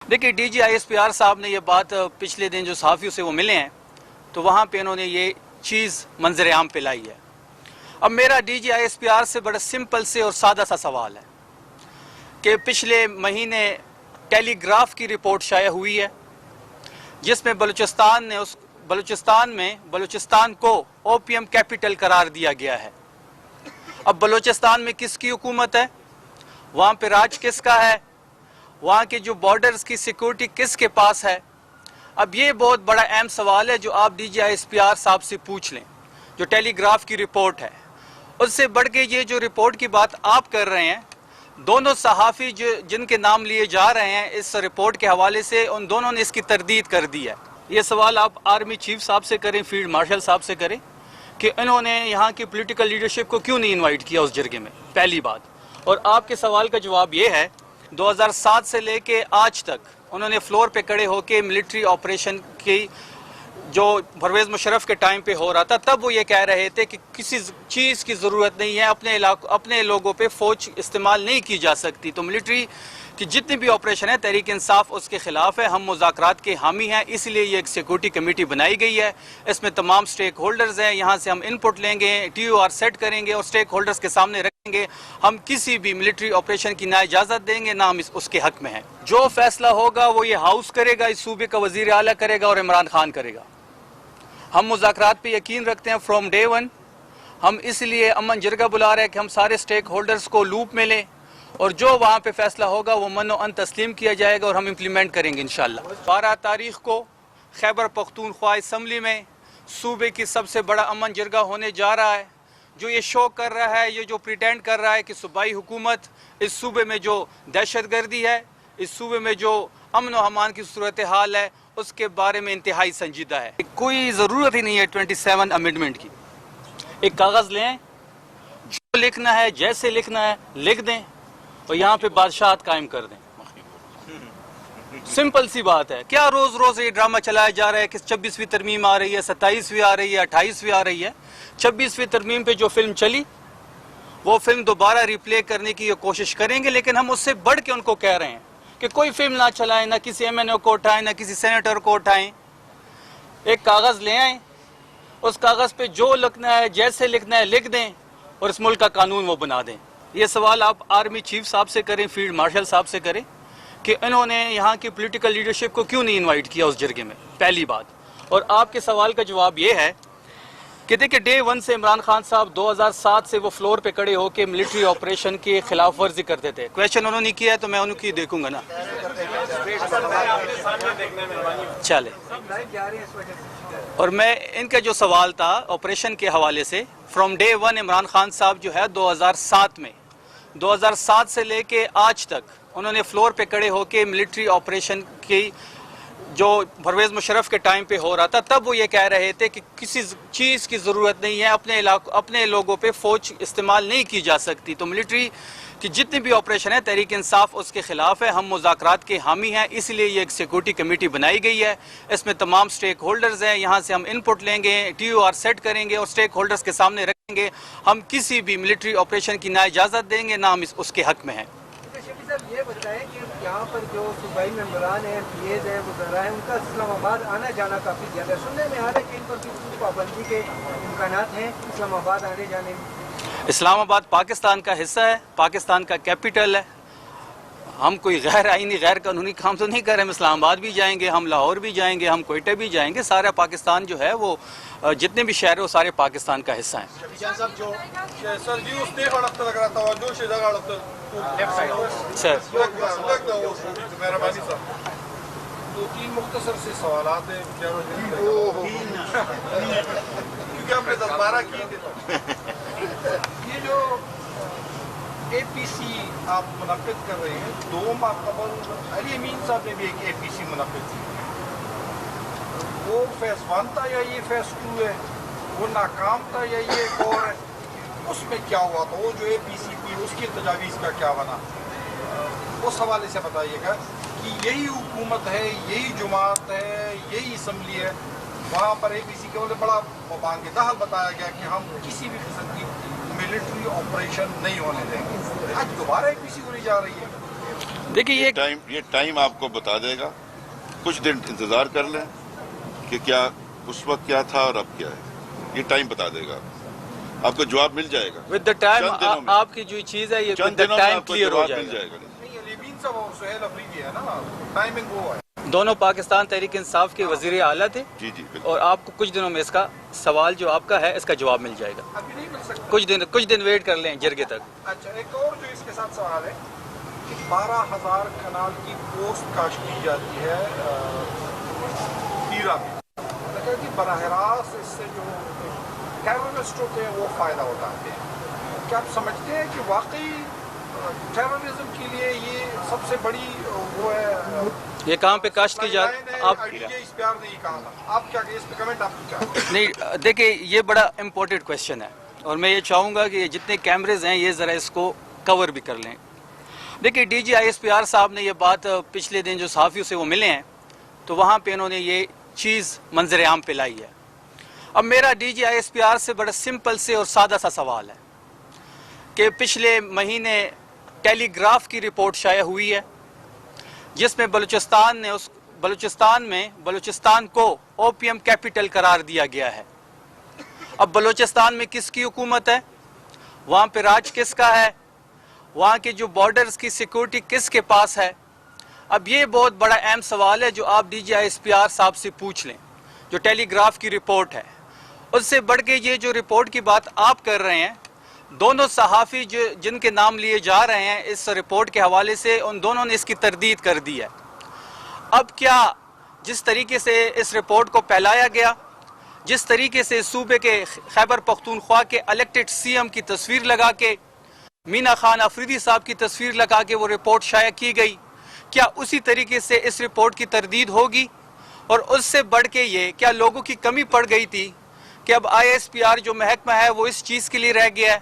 देखिए DGISPR साहब ने ये बात पिछले दिन जो सहाफ़ियों से वो मिले हैं तो वहाँ पे इन्होंने ये चीज़ मंजर आम पे लाई है। अब मेरा DGISPR से बड़ा सिंपल से और सादा सा सवाल है कि पिछले महीने टेलीग्राफ की रिपोर्ट शाया हुई है जिसमें बलूचिस्तान को ओपीएम कैपिटल करार दिया गया है। अब बलूचिस्तान में किसकी हुकूमत है, वहाँ पे राज किसका है, वहाँ के जो बॉर्डर्स की सिक्योरिटी किसके पास है। अब ये बहुत बड़ा अहम सवाल है जो आप DGISPR साहब से पूछ लें। जो टेलीग्राफ की रिपोर्ट है उससे बढ़ के ये जो रिपोर्ट की बात आप कर रहे हैं, दोनों सहाफ़ी जिनके नाम लिए जा रहे हैं इस रिपोर्ट के हवाले से, उन दोनों ने इसकी तरदीद कर दी है। ये सवाल आप आर्मी चीफ साहब से करें, फील्ड मार्शल साहब से करें कि इन्होंने यहाँ की पॉलिटिकल लीडरशिप को क्यों नहीं इनवाइट किया उस जरगे में, पहली बात। और आपके सवाल का जवाब ये है 2007 से लेके आज तक उन्होंने फ्लोर पे खड़े होके मिलिट्री ऑपरेशन की जो परवेज़ मुशर्रफ के टाइम पे हो रहा था, तब वो ये कह रहे थे कि किसी चीज़ की ज़रूरत नहीं है, अपने लोगों पे फ़ौज इस्तेमाल नहीं की जा सकती। तो मिलिट्री कि जितनी भी ऑपरेशन है तहरीक इंसाफ उसके खिलाफ है। हम मुज़ाकरात के हामी हैं, इसलिए ये एक सिक्योरिटी कमेटी बनाई गई है। इसमें तमाम स्टेक होल्डर्स हैं, यहाँ से हम इनपुट लेंगे, TOR सेट करेंगे और स्टेक होल्डर्स के सामने रखेंगे। हम किसी भी मिलिट्री ऑपरेशन की ना इजाज़त देंगे ना हम उसके हक में हैं। जो फैसला होगा वो ये हाउस करेगा, इस सूबे का वज़ीर आला करेगा और इमरान खान करेगा। हम मुज़ाकरात पे यकीन रखते हैं फ्रॉम डे वन। हम इसलिए अमन जरगा बुला रहे हैं कि हम सारे स्टेक होल्डर्स को लूप में लें और जो वहाँ पे फैसला होगा वो मनो अन तस्लीम किया जाएगा और हम इम्प्लीमेंट करेंगे इंशाअल्लाह। 12 तारीख को खैबर पख्तूनख्वा असम्बली में सूबे की सबसे बड़ा अमन जरगा होने जा रहा है। जो ये शो कर रहा है, ये जो प्रिटेंड कर रहा है कि सूबाई हुकूमत इस सूबे में जो दहशतगर्दी है, इस सूबे में जो अमन व अमान की सूरत हाल है, उसके बारे में इंतहाई संजीदा है। कोई ज़रूरत ही नहीं है 27 अमेंडमेंट की। एक कागज़ लें, जो लिखना है जैसे लिखना है लिख दें और यहाँ पे बादशाहत कायम कर दें। सिंपल सी बात है। क्या रोज़ रोज़ ये ड्रामा चलाया जा रहा है कि 26वीं तरमीम आ रही है, 27वीं आ रही है, 28वीं आ रही है। 26वीं तरमीम पे जो फिल्म चली वो फिल्म दोबारा रिप्ले करने की कोशिश करेंगे, लेकिन हम उससे बढ़ के उनको कह रहे हैं कि कोई फिल्म ना चलाएं, ना किसी MNO को उठाएं, ना किसी सेनेटर को उठाएं। एक कागज़ ले आएँ, उस कागज़ पे जो लिखना है जैसे लिखना है लिख दें और इस मुल्क का कानून वो बना दें। ये सवाल आप आर्मी चीफ साहब से करें, फील्ड मार्शल साहब से करें कि इन्होंने यहाँ की पॉलिटिकल लीडरशिप को क्यों नहीं इनवाइट किया उस जरगे में, पहली बात। और आपके सवाल का जवाब ये है कि देखिए डे वन से इमरान खान साहब 2007 से वो फ्लोर पे खड़े होकर मिलिट्री ऑपरेशन की खिलाफ वर्जी करते थे। क्वेश्चन उन्होंने किया है तो मैं उनकी देखूंगा ना। चले, और मैं इनका जो सवाल था ऑपरेशन के हवाले से, from day one Imran Khan साहब जो है 2007 से लेके आज तक उन्होंने फ्लोर पे खड़े होके मिलिट्री ऑपरेशन की जो परवेज़ मुशर्रफ के टाइम पे हो रहा था, तब वो ये कह रहे थे कि किसी चीज़ की ज़रूरत नहीं है, अपने लोगों पे फ़ौज इस्तेमाल नहीं की जा सकती। तो मिलिट्री कि जितनी भी ऑपरेशन है तहरीक इंसाफ उसके खिलाफ है। हम मुज़ाकरात के हामी हैं, इसलिए ये एक सिक्योरिटी कमेटी बनाई गई है। इसमें तमाम स्टेक होल्डर्स हैं, यहाँ से हम इनपुट लेंगे, TOR सेट करेंगे और स्टेक होल्डर्स के सामने रखेंगे। हम किसी भी मिलिट्री ऑपरेशन की ना इजाज़त देंगे ना हम उसके हक में हैं। ये बताएं कि यहाँ पर जो सूबाई मेंबरान हैं, PAs हैं, वज़रा हैं, उनका इस्लामाबाद आना जाना काफ़ी ज़्यादा सुनने में आ रहा है कि इन पर पाबंदी के इम्कानात हैं इस्लामाबाद आने जाने में। इस्लामाबाद पाकिस्तान का हिस्सा है, पाकिस्तान का कैपिटल है। हम कोई गैर आईनी गैर कानूनी काम तो नहीं कर रहे। हम इस्लामाबाद भी जाएंगे, हम लाहौर भी जाएंगे, हम कोयटा भी जाएंगे। सारा पाकिस्तान जो है वो जितने भी शहर है वो सारे पाकिस्तान का हिस्सा हैं। सर दो तीन मुख्तसर से सवालात हैं क्योंकि हमने 10-12 किए थे। ये जो APC आप मुनक़िद कर रहे हैं, 2 माह कबल अली अमीन साहब ने भी एक APC मुनक़िद की। वो फेज़ 1 था या ये फेज़ 2 है? वो नाकाम था या ये एक और है? उसमें क्या हुआ था? वो जो APC थी उसकी तजावीज़ का क्या बना? उस हवाले से बताइएगा कि यही हुकूमत है, यही जुमात है, यही असम्बली है, वहाँ पर APC के बोले बड़ा बांग-ए-दहल बताया गया कि हम किसी भी किस्म की मिलिट्री ऑपरेशन नहीं होने देंगे। आज दोबारा APC होने जा रही है। देखिए ये टाइम आपको बता देगा, कुछ दिन इंतजार कर लें कि क्या उस वक्त क्या था और अब क्या है, ये टाइम बता देगा, आपको जवाब मिल जाएगा विद द टाइम। चंद दिनों में। आपकी जो चीज़ है ये चंद विद द दिनों में टाइम आपको क्लियर हो जवाब मिल जाएगा। जाएगा। नहीं, अलीमीन साहब और सुहेल अफरीदी है ना, टाइमिंग वो है। दोनों पाकिस्तान तहरीक इंसाफ के वजीर आला थे जी जी बिल्कुल। और आपको कुछ दिनों में इसका सवाल जो आपका है इसका जवाब मिल जाएगा। अभी नहीं मिल सकता। कुछ दिन वेट कर लें जिरगे तक। अच्छा, एक और जो इसके साथ सवाल है कि 12,000 कनाल की पोस्ट काश्त की जाती है हीरा में, मतलब कि बराह रास्त इससे जो टेररिस्ट होते हैं वो फ़ायदा उठाते हैं। क्या आप समझते हैं कि वाकई टेररिज्म के लिए ये सबसे बड़ी वो है? ये कहाँ पे काश्त की जाती मैंने आप IDJ इस प्यार नहीं कहा था, आप क्या इस पे कमेंट आपको क्या? नहीं, देखिए ये बड़ा इम्पोर्टेंट क्वेश्चन है और मैं ये चाहूँगा कि जितने कैमरेज हैं ये ज़रा इसको कवर भी कर लें। देखिए DG ISPR साहब ने ये बात पिछले दिन जो सहाफ़ियों से वो मिले हैं तो वहाँ पे इन्होंने ये चीज़ मंजर आम पे लाई है। अब मेरा DG ISPR से बड़ा सिंपल से और सादा सा सवाल है कि पिछले महीने टेलीग्राफ की रिपोर्ट शाया हुई है जिसमें बलूचिस्तान को ओपीएम कैपिटल करार दिया गया है। अब बलूचिस्तान में किसकी हुकूमत है, वहाँ पे राज किसका है, वहाँ के जो बॉर्डर्स की सिक्योरिटी किसके पास है। अब ये बहुत बड़ा अहम सवाल है जो आप DG ISPR साहब से पूछ लें। जो टेलीग्राफ की रिपोर्ट है उससे बढ़ के ये जो रिपोर्ट की बात आप कर रहे हैं, दोनों सहाफ़ी जो जिनके नाम लिए जा रहे हैं इस रिपोर्ट के हवाले से, उन दोनों ने इसकी तरदीद कर दी है। अब क्या जिस तरीके से इस रिपोर्ट को फैलाया गया, जिस तरीके से सूबे के खैबर पख्तूनख्वा के इलेक्टेड CM की तस्वीर लगा के, मीना खान अफरीदी साहब की तस्वीर लगा के वो रिपोर्ट शाया की गई, क्या उसी तरीके से इस रिपोर्ट की तरदीद होगी? और उससे बढ़ के ये क्या लोगों की कमी पड़ गई थी कि अब ISPR जो महकमा है वो इस चीज़ के लिए रह गया है?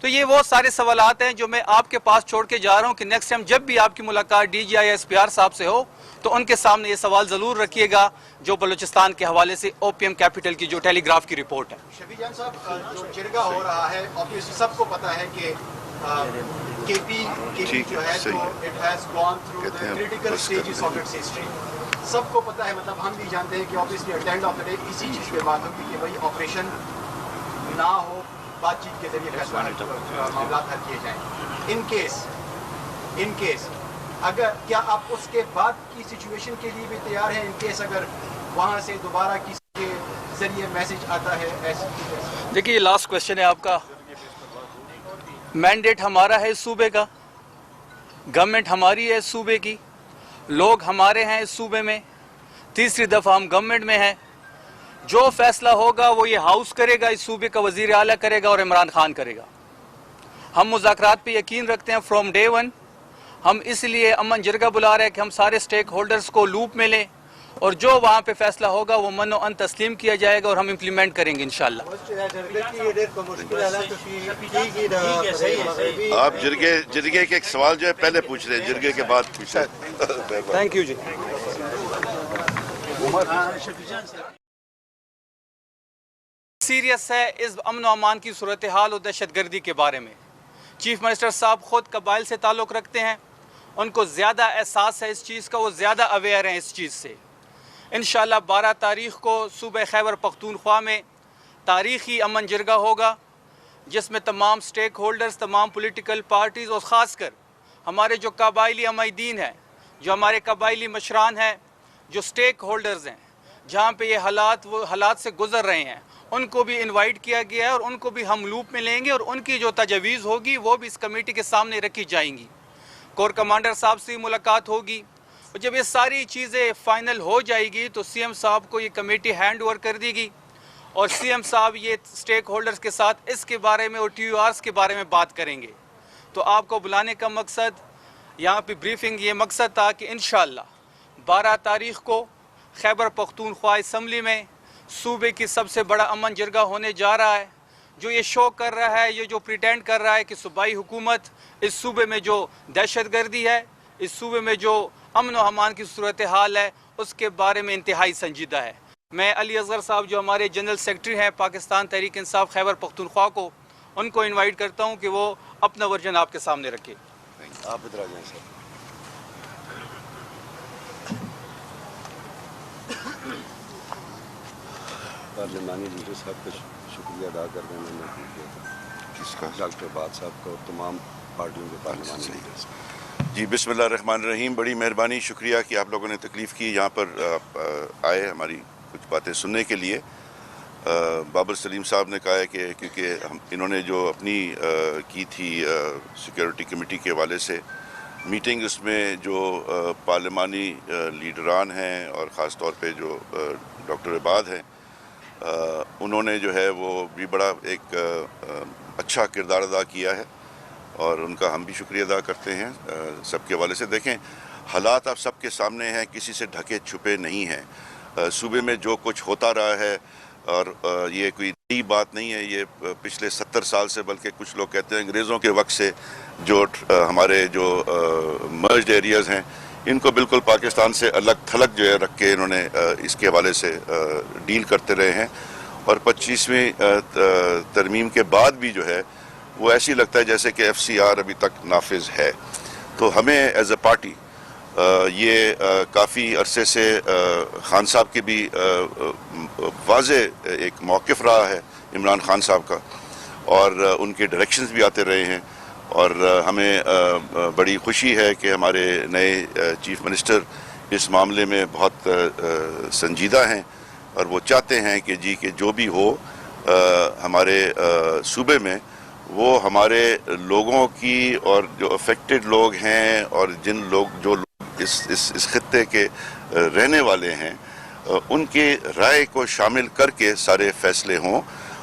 तो ये वो सारे सवालात हैं जो मैं आपके पास छोड़ के जा रहा हूँ कि नेक्स्ट टाइम जब भी आपकी मुलाकात DG ISPR साहब से हो तो उनके सामने ये सवाल ज़रूर रखिएगा जो बलूचिस्तान के हवाले से ओपीएम कैपिटल की जो टेलीग्राफ की रिपोर्ट है। शफी जान साहब, जो जिरगा हो रहा है ऑब्वियसली सबको पता है कि केपी जो है तो it has gone through the critical stages of its history. सबको पता है, मतलब हम भी जानते हैं कि obviously at the end of the day इसी चीज़ पे बात होगी कि भाई ऑपरेशन ना हो, बातचीत के जरिए फैसला मामला हल किए जाएं। इन केस अगर क्या आप उसके बाद की सिचुएशन के लिए भी तैयार हैं इन केस अगर वहाँ से दोबारा किसी के जरिए मैसेज आता है ऐसी? देखिए ये लास्ट क्वेश्चन है आपका। मैंडेट हमारा है इस सूबे का, गवर्नमेंट हमारी है इस सूबे की, लोग हमारे हैं इस सूबे में, तीसरी दफ़ा हम गवर्नमेंट में हैं। जो फैसला होगा वो ये हाउस करेगा, इस सूबे का वजीर आला करेगा और इमरान खान करेगा। हम मुज़ाकरात पे यकीन रखते हैं फ्रॉम डे वन। हम इसलिए अमन जिरगा बुला रहे हैं कि हम सारे स्टेक होल्डर्स को लूप में लें और जो वहाँ पे फैसला होगा वो मनो अन तस्लीम किया जाएगा और हम इम्प्लीमेंट करेंगे इंशाल्लाह। आप जिरगे के एक सवाल जो है पहले पूछ रहे हैं, जिरगे के बाद पूछ रहे हैं। Thank you ji. सीरियस है इस अमन व अमान की सूरत हाल और दहशत गर्दी के बारे में। चीफ मिनिस्टर साहब ख़ुद कबाइल से ताल्लुक़ रखते हैं, उनको ज़्यादा एहसास है इस चीज़ का, वो ज़्यादा अवेयर हैं इस चीज़ से। इंशाअल्लाह 12 तारीख़ को सूबे खैबर पख्तूनख्वा में तारीख़ी अमन जिरगा होगा जिसमें तमाम स्टेक होल्डर्स, तमाम पॉलिटिकल पार्टीज़ और ख़ासकर हमारे जो कबायली अमायदीन हैं, जो हमारे कबायली मशरान हैं, जो स्टेक होल्डर्स हैं, जहाँ पे ये हालात से गुज़र रहे हैं, उनको भी इनवाइट किया गया है और उनको भी हम लूप में लेंगे और उनकी जो तजवीज़ होगी वो भी इस कमेटी के सामने रखी जाएंगी। कोर कमांडर साहब से मुलाकात होगी और जब ये सारी चीज़ें फ़ाइनल हो जाएगी तो CM साहब को ये कमेटी हैंड ओवर कर देगी और CM साहब ये स्टेक होल्डर्स के साथ इसके बारे में और TURs के बारे में बात करेंगे। तो आपको बुलाने का मकसद, यहाँ पे ब्रीफिंग ये मकसद था कि इंशाअल्लाह 12 तारीख़ को खैबर पख्तूनख्वा असम्बली में सूबे की सबसे बड़ा अमन जिरगा होने जा रहा है। जो ये शो कर रहा है, ये जो प्रिटेंड कर रहा है कि सूबाई हुकूमत इस सूबे में जो दहशत गर्दी है, इस सूबे में जो अमन व अमान की सूरत हाल है, उसके बारे में इंतहाई संजीदा है। मैं अली असगर साहब जो हमारे जनरल सेक्रेटरी हैं पाकिस्तान तहरीक इंसाफ खैबर पख्तूनख्वा को, उनको इनवाइट करता हूँ कि वो अपना वर्जन आपके सामने रखे। आप इधर आ जाएं सर। پارلیمانی لیڈر صاحب کا شکریہ ادا کر دینا میں بھول گیا تھا، کس کا؟ ڈاکٹر عباد صاحب کا اور تمام پارٹیوں کے پارلیمانی لیڈرز کا۔ جی بسم اللہ الرحمن الرحیم، بڑی مہربانی، شکریہ کہ آپ لوگوں نے تکلیف کی یہاں پر آئے ہماری کچھ باتیں سننے کے لیے۔ بابر سلیم صاحب نے کہا ہے کہ کیونکہ انہوں نے جو اپنی کی تھی سیکیورٹی کمیٹی کے حوالے سے میٹنگ، اس میں جو پارلیمانی لیڈران ہیں اور خاص طور پہ جو ڈاکٹر عباد ہیں، انہوں نے جو ہے وہ بھی بڑا ایک اچھا کردار ادا کیا ہے اور ان کا ہم بھی شکریہ ادا کرتے ہیں سب کے حوالے سے۔ دیکھیں حالات آپ سب کے سامنے ہیں، کسی سے ڈھکے چھپے نہیں ہیں۔ صوبے میں جو کچھ ہوتا رہا ہے اور یہ کوئی نئی بات نہیں ہے، یہ پچھلے 70 سال سے، بلکہ کچھ لوگ کہتے ہیں انگریزوں کے وقت سے جو ہمارے جو مرجڈ ایریاز ہیں ان کو بالکل پاکستان سے الگ تھلگ جو ہے رکھ کے انہوں نے اس کے حوالے سے ڈیل کرتے رہے ہیں، اور 25ویں ترمیم کے بعد بھی جو ہے وہ ایسی لگتا ہے جیسے کہ FCR ابھی تک نافذ ہے۔ تو ہمیں ایز اے پارٹی یہ کافی عرصے سے خان صاحب کے بھی واضح ایک موقف رہا ہے عمران خان صاحب کا، اور ان کے ڈائریکشنز بھی آتے رہے ہیں، اور ہمیں بڑی خوشی ہے کہ ہمارے نئے چیف منسٹر اس معاملے میں بہت سنجیدہ ہیں، اور وہ چاہتے ہیں کہ جی کہ جو بھی ہو ہمارے صوبے میں وہ ہمارے لوگوں کی، اور جو افیکٹڈ لوگ ہیں اور جو لوگ اس خطے کے رہنے والے ہیں، ان کی رائے کو شامل کر کے سارے فیصلے ہوں۔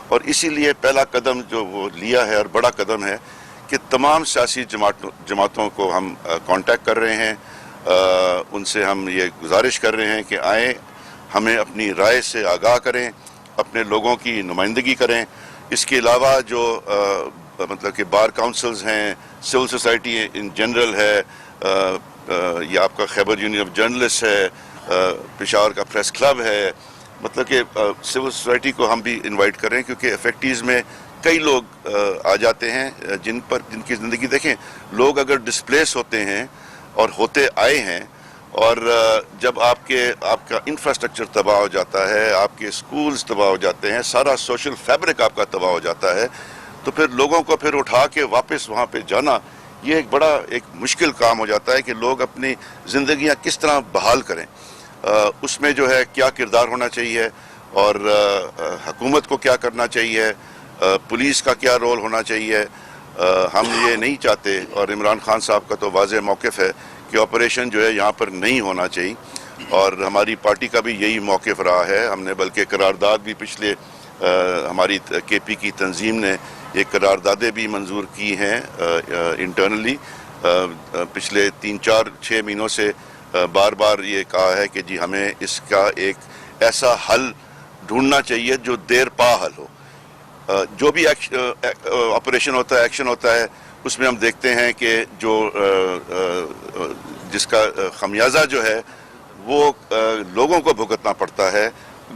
اور اسی لیے پہلا قدم جو وہ لیا ہے اور بڑا قدم ہے کہ تمام سیاسی جماعتوں کو ہم کانٹیکٹ کر رہے ہیں، ان سے ہم یہ گزارش کر رہے ہیں کہ آئیں، ہمیں اپنی رائے سے آگاہ کریں، اپنے لوگوں کی نمائندگی کریں۔ اس کے علاوہ جو مطلب کہ بار کاؤنسلز ہیں، سول سوسائٹی ان جنرل ہے، یہ آپ کا خیبر یونین آف جرنلسٹ ہے، پشاور کا پریس کلب ہے، مطلب کہ سول سوسائٹی کو ہم بھی انوائٹ کریں، کیونکہ افیکٹیز میں کئی لوگ آ جاتے ہیں جن کی زندگی دیکھیں، لوگ اگر ڈسپلیس ہوتے ہیں اور ہوتے آئے ہیں، اور جب آپ کا انفراسٹرکچر تباہ ہو جاتا ہے، آپ کے سکولز تباہ ہو جاتے ہیں، سارا سوشل فیبرک آپ کا تباہ ہو جاتا ہے، تو پھر لوگوں کو پھر اٹھا کے واپس وہاں پہ جانا یہ ایک بڑا مشکل کام ہو جاتا ہے کہ لوگ اپنی زندگیاں کس طرح بحال کریں۔ اس میں جو ہے کیا کردار ہونا چاہیے، اور حکومت کو کیا کرنا چاہیے، پولیس کا کیا رول ہونا چاہیے۔ ہم یہ نہیں چاہتے، اور عمران خان صاحب کا تو واضح موقف ہے کہ آپریشن جو ہے یہاں پر نہیں ہونا چاہیے، اور ہماری پارٹی کا بھی یہی موقف رہا ہے۔ ہم نے بلکہ قرارداد بھی پچھلے ہماری KP کی تنظیم نے ایک قراردادیں بھی منظور کی ہیں انٹرنلی، پچھلے 3-4-6 مہینوں سے بار بار یہ کہا ہے کہ جی ہمیں اس کا ایک ایسا حل ڈھونڈنا چاہیے جو دیر پا حل ہو۔ جو بھی آپریشن ہوتا ہے، ایکشن ہوتا ہے، اس میں ہم دیکھتے ہیں کہ جو جس کا خمیازہ جو ہے وہ لوگوں کو بھگتنا پڑتا ہے،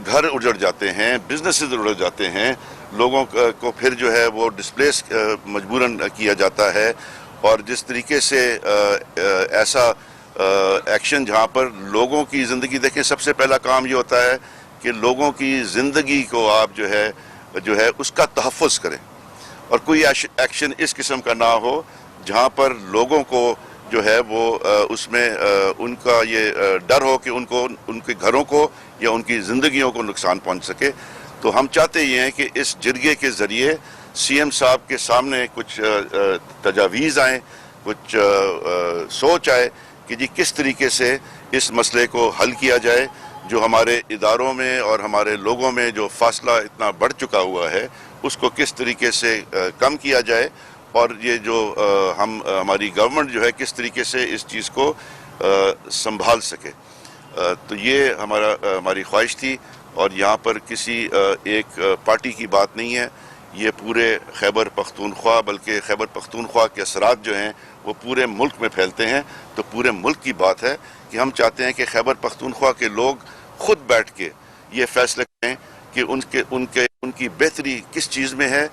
گھر اجڑ جاتے ہیں، بزنسز اجڑ جاتے ہیں، لوگوں کو پھر جو ہے وہ ڈسپلیس مجبوراً کیا جاتا ہے، اور جس طریقے سے ایسا ایکشن جہاں پر لوگوں کی زندگی دیکھیں، سب سے پہلا کام یہ ہوتا ہے کہ لوگوں کی زندگی کو آپ جو ہے اس کا تحفظ کریں، اور کوئی ایکشن اس قسم کا نہ ہو جہاں پر لوگوں کو جو ہے وہ اس میں ان کا یہ ڈر ہو کہ ان کے گھروں کو یا ان کی زندگیوں کو نقصان پہنچ سکے۔ تو ہم چاہتے یہ ہیں کہ اس جرگے کے ذریعے CM صاحب کے سامنے کچھ تجاویز آئیں، کچھ سوچ آئے کہ جی کس طریقے سے اس مسئلے کو حل کیا جائے، جو ہمارے اداروں میں اور ہمارے لوگوں میں جو فاصلہ اتنا بڑھ چکا ہوا ہے اس کو کس طریقے سے کم کیا جائے، اور یہ جو ہماری گورنمنٹ جو ہے کس طریقے سے اس چیز کو سنبھال سکے۔ تو یہ ہماری خواہش تھی، اور یہاں پر کسی ایک پارٹی کی بات نہیں ہے، یہ پورے خیبر پختونخوا، بلکہ خیبر پختونخوا کے اثرات جو ہیں وہ پورے ملک میں پھیلتے ہیں۔ تو پورے ملک کی بات ہے کہ ہم چاہتے ہیں کہ خیبر پختونخوا کے لوگ خود بیٹھ کے یہ فیصلے کریں کہ ان کی بہتری کس چیز میں ہے،